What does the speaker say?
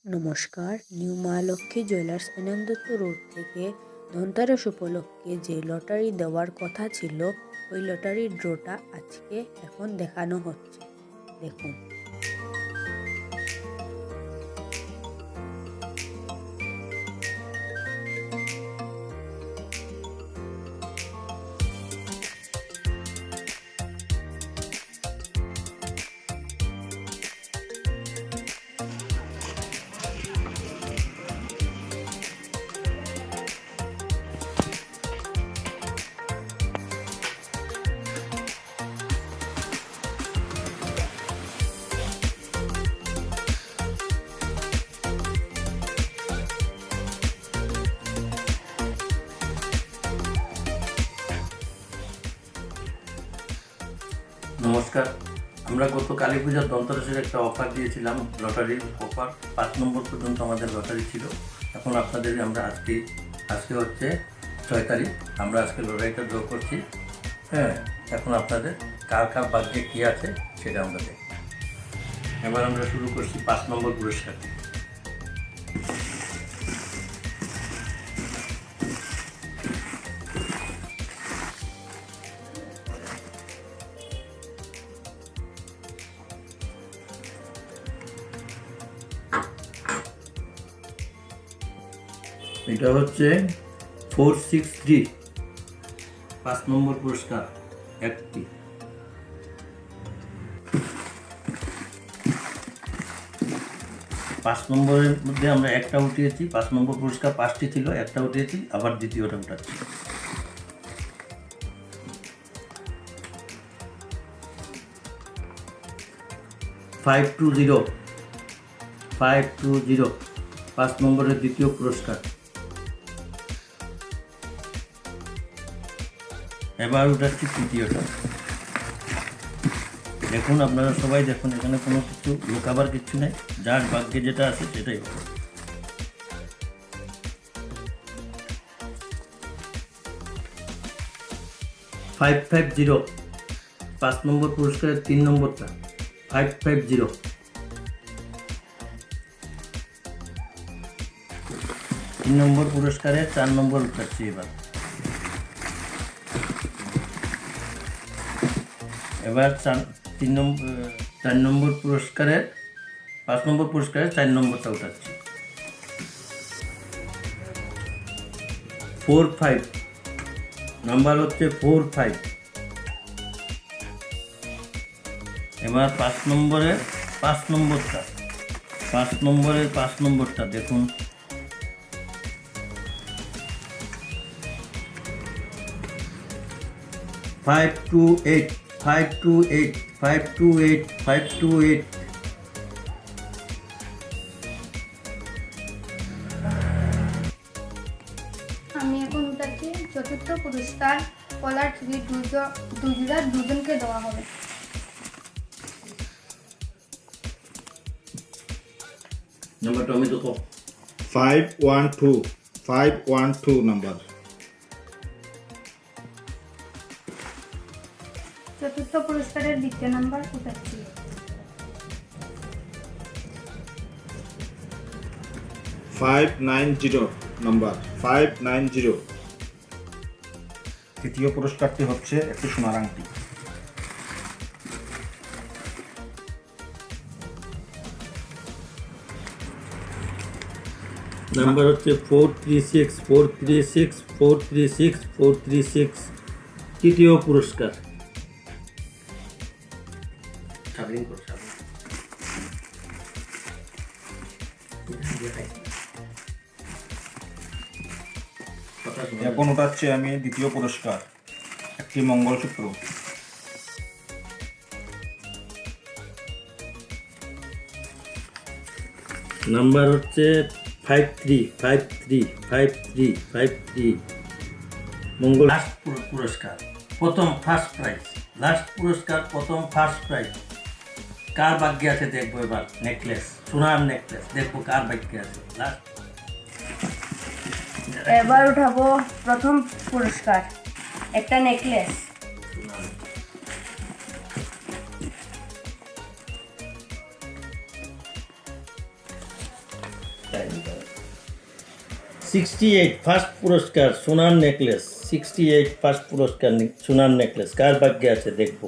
নমস্কার, new Mahalakshmi jewellers আনন্দত্ব road থেকে ধনতেরাস উপলক্ষে যে লটারি দেওয়ার কথা ছিল, ওই লটারির ড্রটা আজকে এখন দেখানো হচ্ছে। দেখুন। নমস্কার। আমরা গত কালী পূজার ধনতেরাসের একটা অফার দিয়েছিলাম, লটারির অফার 5 নম্বর পর্যন্ত আমাদের লটারি ছিল। এখন আপনাদের আমরা আজকে হচ্ছে 6 তারিখ, আমরা আজকে লটারিটা ড্র করছি। হ্যাঁ, এখন আপনাদের কার কার ভাগ্যে কী আছে সেটা আমরা দেখি। এবার আমরা শুরু করছি 5 নম্বর পুরস্কার থেকে। এটা হচ্ছে 463, 5 নম্বর পুরস্কার একটি। পাঁচ নম্বরের মধ্যে আমরা একটা উঠিয়েছি। 5 নম্বর পুরস্কার 5টি ছিল, একটা উঠিয়েছি, আবার দ্বিতীয়টা উঠাচ্ছি। ফাইভ টু জিরো 5 নম্বরের দ্বিতীয় পুরস্কার। এবার উঠাচ্ছি তৃতীয়টা। দেখুন, আপনারা সবাই দেখুন, এখানে কোনো কিছু লুকাবার কিছু নেই, যার ভাগ্যে যেটা আছে সেটাই হবে। ফাইভ 5 নম্বর পুরস্কারের 3 নম্বরটা 550। তিন নম্বর পুরস্কারে 4 নম্বর উঠাচ্ছি। এবার 4 নম্বর পুরস্কারের 5 নম্বর পুরস্কারের 4 নম্বরটা উঠাচ্ছি। 45 নাম্বার হচ্ছে 45। এবার 5 নম্বরের 5 নম্বরটা দেখুন। 528। আমি এখন উঠাচ্ছি চতুর্থ পুরস্কার কলার ছবি দুজনকে দেওয়া হবে। নাম্বারটা আমি তো 512 নাম্বার। চতুর্থ পুরস্কারের দ্বিতীয় নাম্বার উঠাচ্ছি। 590 নাম্বার। 590। তৃতীয় পুরস্কারটি হচ্ছে একটি সোনার আংটি। নাম্বার হচ্ছে 436। তৃতীয় পুরস্কার। এখন ওঠাচ্ছি আমি দ্বিতীয় পুরস্কার, একটি মঙ্গলসূত্র। নাম্বার হচ্ছে 53। মঙ্গল। লাস্ট পুরস্কার, প্রথম ফার্স্ট প্রাইজ। লাস্ট পুরস্কার, প্রথম ফার্স্ট প্রাইজ। কার ভাগ্যে আছে দেখবো এবার। নেকলেস, সোনার নেকলেস, দেখবো কার ভাগ্যে আছে। লাস্ট। এবার উঠাবো প্রথম পুরস্কার, একটা নেকলেস। 68 ফার্স্ট পুরস্কার সোনার নেকলেস। 68 ফার্স্ট পুরস্কার সোনার নেকলেস কার ভাগ্যে আছে দেখবো।